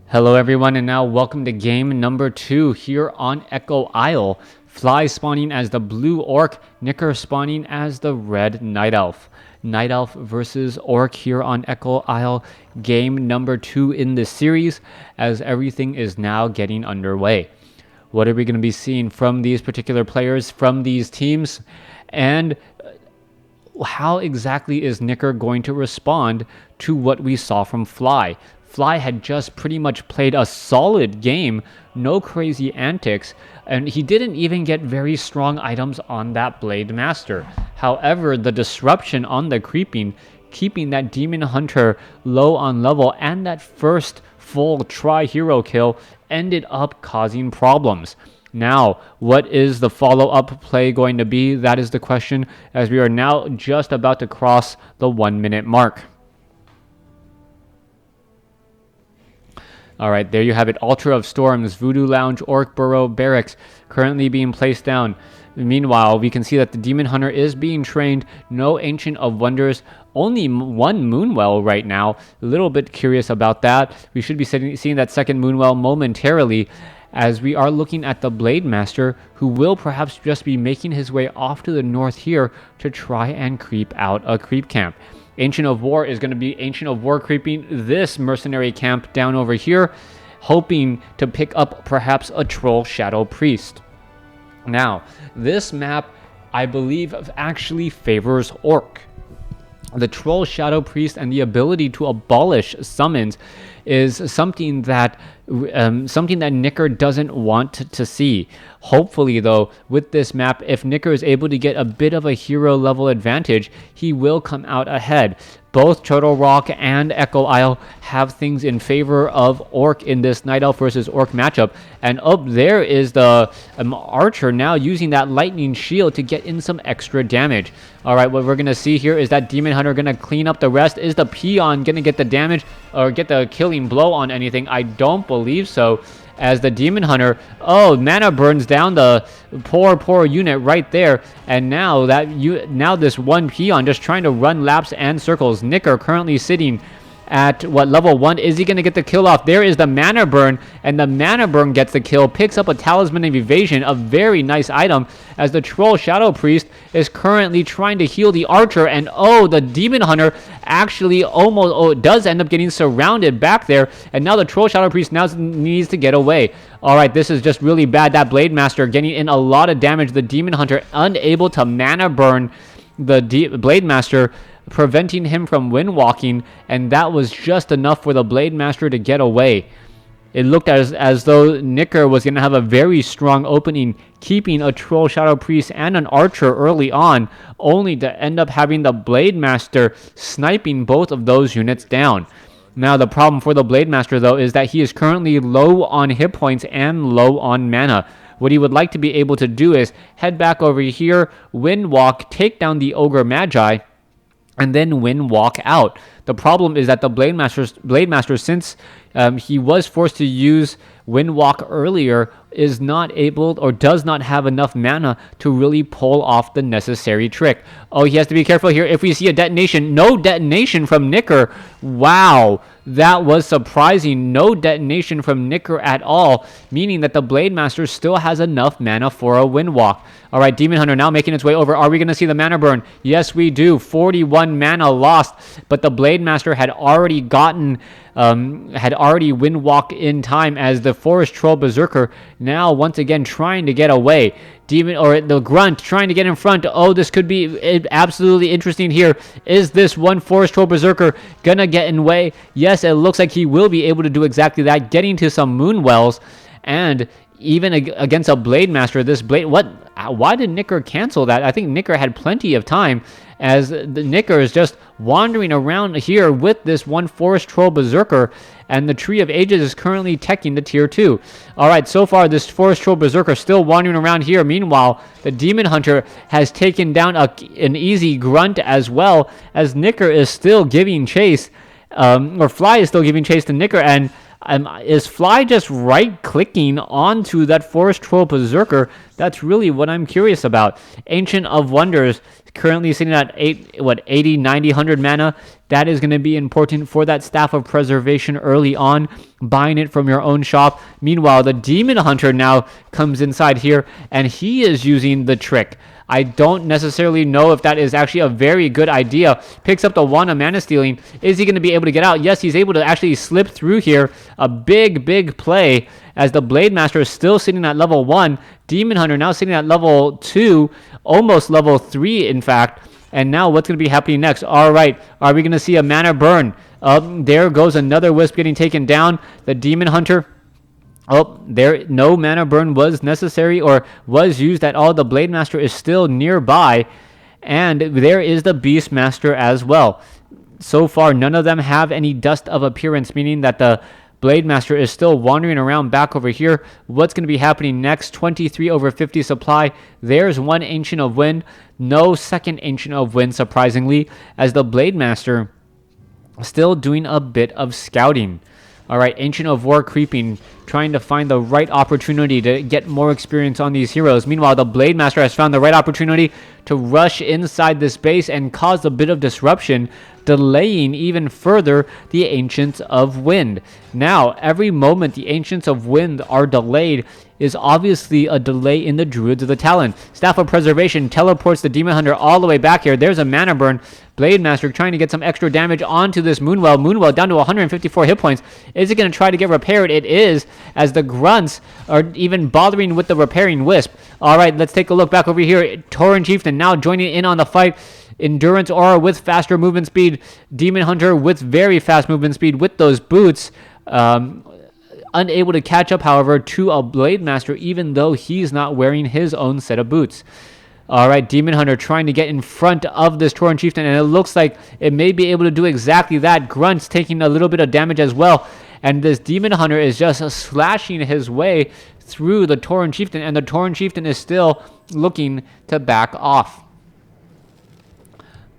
Hello everyone, and now welcome to game number 2 here on Echo Isle. Fly spawning as the blue orc, Nicker spawning as the red night elf. Night elf versus orc here on Echo Isle, game number 2 in the series, as everything is now getting underway. What are we going to be seeing from these particular players, from these teams, and how exactly is Nicker going to respond to what we saw from Fly? Fly had just pretty much played a solid game, no crazy antics, and he didn't even get very strong items on that Blade Master. However, the disruption on the creeping, keeping that Demon Hunter low on level, and that first full tri-hero kill ended up causing problems. Now, what is the follow-up play going to be? That is the question, as we are now just about to cross the 1 minute mark. Alright, there you have it. Altar of Storms, Voodoo Lounge, Orc Burrow, Barracks currently being placed down. Meanwhile, we can see that the Demon Hunter is being trained. No Ancient of Wonders. Only one Moonwell right now. A little bit curious about that. We should be seeing that second Moonwell momentarily, as we are looking at the Blade Master, who will perhaps just be making his way off to the north here to try and creep out a creep camp. Ancient of War is going to be Ancient of War creeping this mercenary camp down over here, hoping to pick up perhaps a Troll Shadow Priest. Now, this map, I believe, actually favors Orc. The Troll Shadow Priest and the ability to abolish summons is something that Nicker doesn't want to see. Hopefully, though, with this map, if Nicker is able to get a bit of a hero level advantage, he will come out ahead. Both Turtle Rock and Echo Isle have things in favor of Orc in this Night Elf versus Orc matchup. And up there is the Archer now using that Lightning Shield to get in some extra damage. Alright, what we're going to see here is that Demon Hunter going to clean up the rest. Is the Peon going to get the damage or get the killing blow on anything? I don't believe so, as the Demon Hunter, mana burns down the poor unit right there, and now this one Peon just trying to run laps and circles. Nicker currently sitting at level 1. Is he going to get the kill off? There is the mana burn, and the mana burn gets the kill, picks up a Talisman of Evasion, a very nice item, as the Troll Shadow Priest is currently trying to heal the Archer, and the Demon Hunter actually almost does end up getting surrounded back there, and now the Troll Shadow Priest now needs to get away. Alright, this is just really bad. That Blade Master getting in a lot of damage. The Demon Hunter unable to mana burn the Blade Master, preventing him from wind walking, and that was just enough for the Blade Master to get away. It looked as though Nicker was going to have a very strong opening, keeping a Troll Shadow Priest and an Archer early on, only to end up having the Blade Master sniping both of those units down. Now, the problem for the Blade Master, though, is that he is currently low on hit points and low on mana. What he would like to be able to do is head back over here, wind walk, take down the Ogre Magi, and then wind walk out. The problem is that the Blade Master, since he was forced to use wind walk earlier, is not able or does not have enough mana to really pull off the necessary trick. He has to be careful here. If we see a detonation, no detonation from Nicker. Wow, that was surprising. No detonation from Nicker at all, meaning that the Blade Master still has enough mana for a wind walk. All right, Demon Hunter now making its way over. Are we going to see the mana burn? Yes, we do. 41 mana lost, but the Blade Master had already gotten wind walk in time, as the Forest Troll Berserker now once again trying to get away. The Grunt trying to get in front. This could be absolutely interesting here. Is this one Forest Troll Berserker gonna get in way? Yes, it looks like he will be able to do exactly that, getting to some Moonwells, and even against a Blade Master, why did Nicker cancel that? I think Nicker had plenty of time, as the Nicker is just wandering around here with this one Forest Troll Berserker, and the Tree of Ages is currently teching the tier 2. Alright, so far this Forest Troll Berserker still wandering around here. Meanwhile, the Demon Hunter has taken down an easy Grunt, as well as Nicker is still giving chase, or Fly is still giving chase to Nicker, and is Fly just right-clicking onto that Forest Troll Berserker? That's really what I'm curious about. Ancient of Wonders currently sitting at 80, 90, 100 mana. That is going to be important for that Staff of Preservation early on, buying it from your own shop. Meanwhile, the Demon Hunter now comes inside here, and he is using the trick. I don't necessarily know if that is actually a very good idea. Picks up the Wand of Mana Stealing. Is he going to be able to get out? Yes, he's able to actually slip through here. A big play as the Blade Master is still sitting at level 1. Demon Hunter now sitting at level 2, almost level 3 in fact. And now what's going to be happening next? All right, are we going to see a mana burn? There goes another Wisp getting taken down. The Demon Hunter... Oh, there, no mana burn was necessary or was used at all. The Blade Master is still nearby, and there is the Beast Master as well. So far, none of them have any Dust of Appearance, meaning that the Blade Master is still wandering around back over here. What's going to be happening next? 23 over 50 supply. There's one Ancient of Wind. No second Ancient of Wind, surprisingly, as the Blade Master still doing a bit of scouting. All right, Ancient of War creeping, trying to find the right opportunity to get more experience on these heroes. Meanwhile, the Blade Master has found the right opportunity to rush inside this base and cause a bit of disruption, delaying even further the Ancients of Wind. Now, every moment the Ancients of Wind are delayed is obviously a delay in the Druids of the Talon. Staff of Preservation teleports the Demon Hunter all the way back here. There's a mana burn. Blade Master trying to get some extra damage onto this Moonwell. Moonwell down to 154 hit points. Is it going to try to get repaired? It is, as the Grunts are even bothering with the repairing Wisp. All right, let's take a look back over here. Tauren Chieftain now joining in on the fight. Endurance Aura with faster movement speed. Demon Hunter with very fast movement speed with those boots. Unable to catch up, however, to a Blade Master, even though he's not wearing his own set of boots. All right, Demon Hunter trying to get in front of this Tauren Chieftain, and it looks like it may be able to do exactly that. Grunt's taking a little bit of damage as well, and this Demon Hunter is just slashing his way through the Tauren Chieftain, and the Tauren Chieftain is still looking to back off.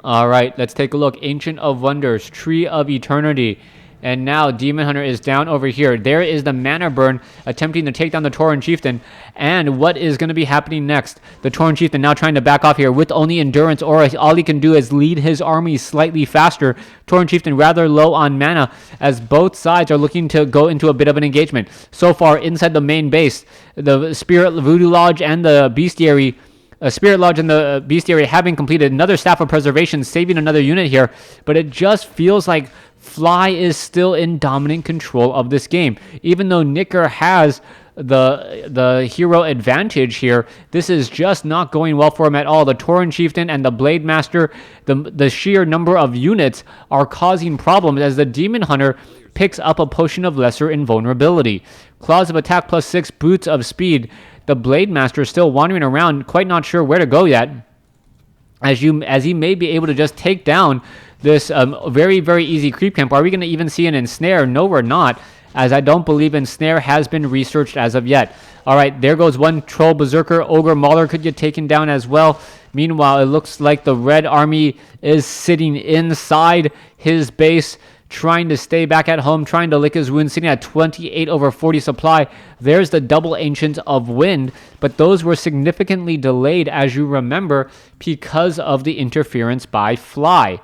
All right, let's take a look. Ancient of Wonders, Tree of Eternity. And now Demon Hunter is down over here. There is the mana burn attempting to take down the Tauren Chieftain. And what is going to be happening next? The Tauren Chieftain now trying to back off here with only Endurance Aura. All he can do is lead his army slightly faster. Tauren Chieftain rather low on mana as both sides are looking to go into a bit of an engagement. So far inside the main base, the Spirit Voodoo Lodge and the Bestiary... Spirit Lodge and the Bestiary having completed another Staff of Preservation, saving another unit here. But it just feels like Fly is still in dominant control of this game. Even though Nicker has the hero advantage here, this is just not going well for him at all. The Tauren Chieftain and the Blade Master, the sheer number of units are causing problems as the Demon Hunter picks up a Potion of Lesser Invulnerability. Claws of Attack plus 6, Boots of Speed. The Blade Master is still wandering around, quite not sure where to go yet, as he may be able to just take down this very, very easy creep camp. Are we going to even see an Ensnare? No, we're not, as I don't believe Ensnare has been researched as of yet. All right, there goes one Troll Berserker. Ogre Mauler could get taken down as well. Meanwhile, it looks like the Red Army is sitting inside his base, trying to stay back at home, trying to lick his wounds, sitting at 28 over 40 supply. There's the double Ancients of Wind, but those were significantly delayed, as you remember, because of the interference by Fly.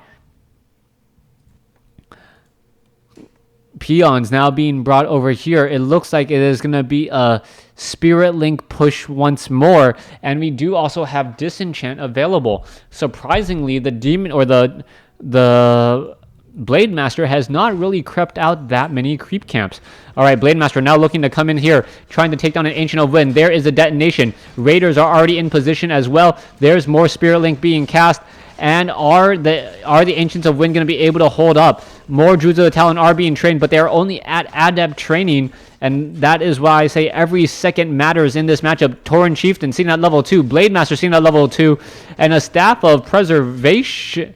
Peons now being brought over here. It looks like it is going to be a Spirit Link push once more, and we do also have Disenchant available. Surprisingly, the Demon or the Blade Master has not really crept out that many creep camps. All right, Blade Master now looking to come in here, trying to take down an Ancient of Wind. There is a detonation. Raiders are already in position as well. There's more Spirit Link being cast. And are the Ancients of Wind going to be able to hold up? More Druids of the Talon are being trained, but they are only at Adept training, and that is why I say every second matters in this matchup. Tauren Chieftain sitting at level 2, Blade Master sitting at level 2, and a Staff of Preservation...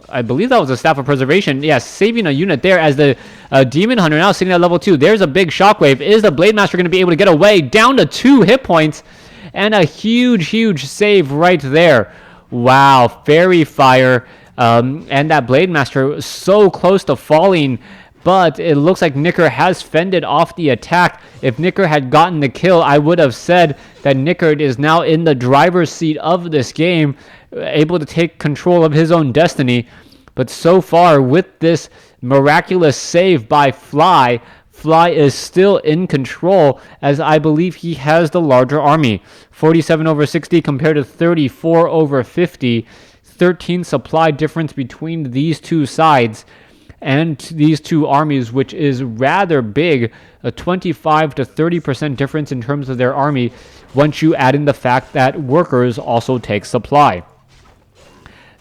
I believe that was a Staff of Preservation. Yeah, saving a unit there as the Demon Hunter now sitting at level 2. There's a big shockwave. Is the Blade Master going to be able to get away? Down to 2 hit points, and a huge save right there. Wow, Fairy Fire, and that Blade Master so close to falling but it looks like Nicker has fended off the attack. If Nicker had gotten the kill, I would have said that Nicker is now in the driver's seat of this game, able to take control of his own destiny. But so far, with this miraculous save by Fly is still in control, as I believe he has the larger army. 47 over 60 compared to 34 over 50. 13 supply difference between these two sides and these two armies, which is rather big. A 25 to 30% difference in terms of their army once you add in the fact that workers also take supply.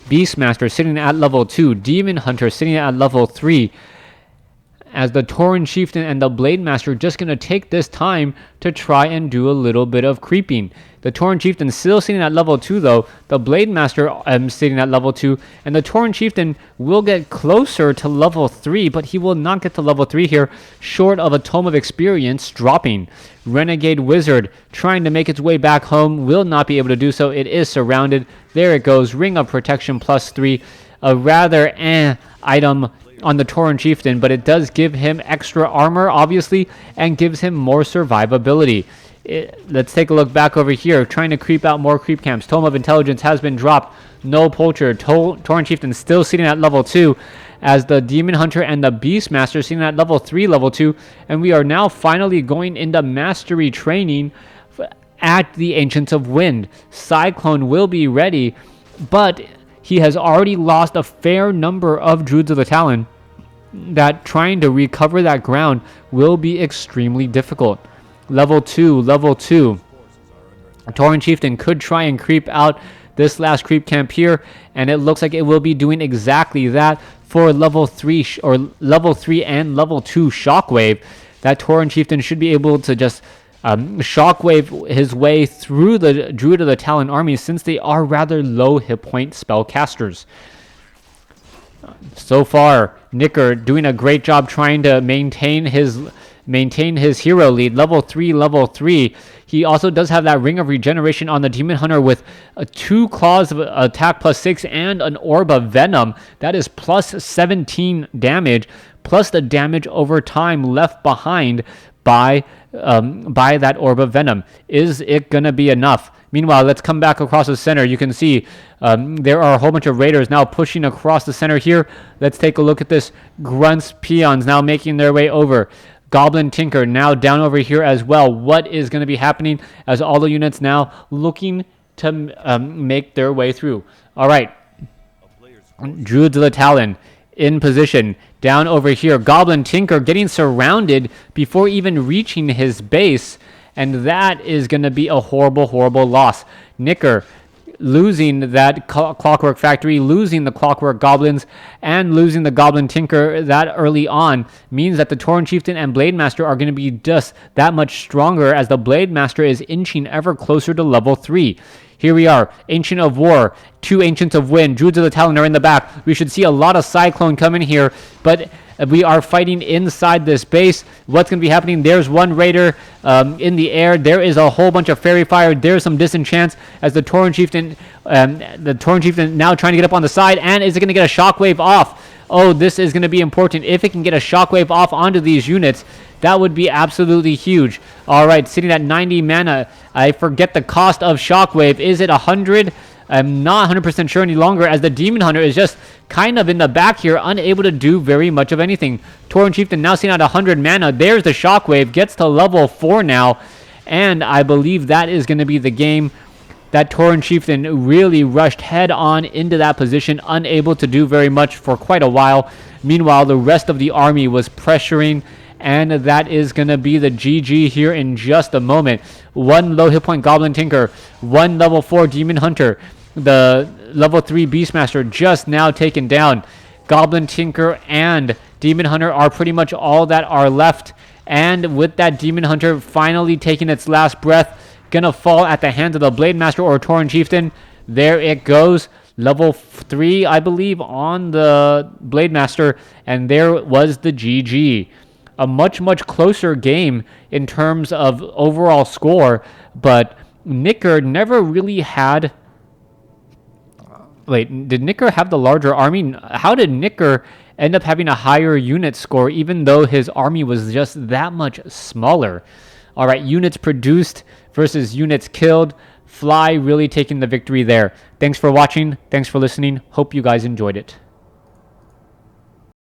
Beastmaster sitting at level 2, Demon Hunter sitting at level 3, as the Tauren Chieftain and the Blade Master just going to take this time to try and do a little bit of creeping. The Tauren Chieftain still sitting at level 2 though, the Blade Master sitting at level 2, and the Tauren Chieftain will get closer to level 3, but he will not get to level 3 here, short of a Tome of Experience dropping. Renegade Wizard trying to make its way back home, will not be able to do so. It is surrounded. There it goes, Ring of Protection +3, a rather item on the Tauren Chieftain, but it does give him extra armor, obviously, and gives him more survivability. Let's take a look back over here, trying to creep out more creep camps. Tome of Intelligence has been dropped. No Poultry. Tauren Chieftain still sitting at level 2, as the Demon Hunter and the Beastmaster sitting at level 3, level 2, and we are now finally going into mastery training at the Ancients of Wind. Cyclone will be ready, but he has already lost a fair number of Druids of the Talon, that trying to recover that ground will be extremely difficult. Level 2. Tauren Chieftain could try and creep out this last creep camp here, and it looks like it will be doing exactly that for level 3 level 3 and level 2 Shockwave. That Tauren Chieftain should be able to just shockwave his way through the Druid of the Talon army, since they are rather low hit point spellcasters. So far, Nicker doing a great job trying to maintain his hero lead. Level 3. He also does have that Ring of Regeneration on the Demon Hunter with 2 Claws of Attack +6 and an Orb of Venom. That is +17 damage, plus the damage over time left behind by that Orb of Venom. Is it going to be enough? Meanwhile, let's come back across the center. You can see there are a whole bunch of raiders now pushing across the center here. Let's take a look at this. Grunts, Peons now making their way over. Goblin Tinker now down over here as well. What is going to be happening as all the units now looking to make their way through? All right. Druids of the Talon in position. Down over here, Goblin Tinker getting surrounded before even reaching his base, and that is going to be a horrible, horrible loss. Nicker losing that Clockwork Factory, losing the Clockwork Goblins, and losing the Goblin Tinker that early on means that the Tauren Chieftain and Blade Master are going to be just that much stronger, as the Blade Master is inching ever closer to level 3. Here we are, Ancient of War, 2 Ancients of Wind, Druids of the Talon are in the back. We should see a lot of Cyclone come in here, but we are fighting inside this base. What's going to be happening? There's one Raider in the air. There is a whole bunch of Fairy Fire. There's some disenchants as the Tauren Chieftain now trying to get up on the side, and is it going to get a Shockwave off? Oh, this is going to be important. If it can get a Shockwave off onto these units, that would be absolutely huge. All right, sitting at 90 mana. I forget the cost of Shockwave. Is it 100? I'm not 100% sure any longer, as the Demon Hunter is just kind of in the back here, unable to do very much of anything. Tauren Chieftain now sitting at 100 mana. There's the Shockwave. Gets to level 4 now, and I believe that is going to be the game. That Tauren Chieftain really rushed head on into that position, unable to do very much for quite a while. Meanwhile, the rest of the army was pressuring, and that is going to be the GG here in just a moment. 1 low hit point Goblin Tinker, 1 level 4 Demon Hunter. The level 3 Beastmaster just now taken down. Goblin Tinker and Demon Hunter are pretty much all that are left. And with that Demon Hunter finally taking its last breath, gonna fall at the hands of the Blade Master or Tauren Chieftain. There it goes. Level 3, I believe, on the Blade Master. And there was the GG. A much, much closer game in terms of overall score, but Nicker never really had... Wait, did Nicker have the larger army? How did Nicker end up having a higher unit score, even though his army was just that much smaller. All right, units produced versus units killed. Fly really taking the victory there. Thanks for watching. Thanks for listening. Hope you guys enjoyed it.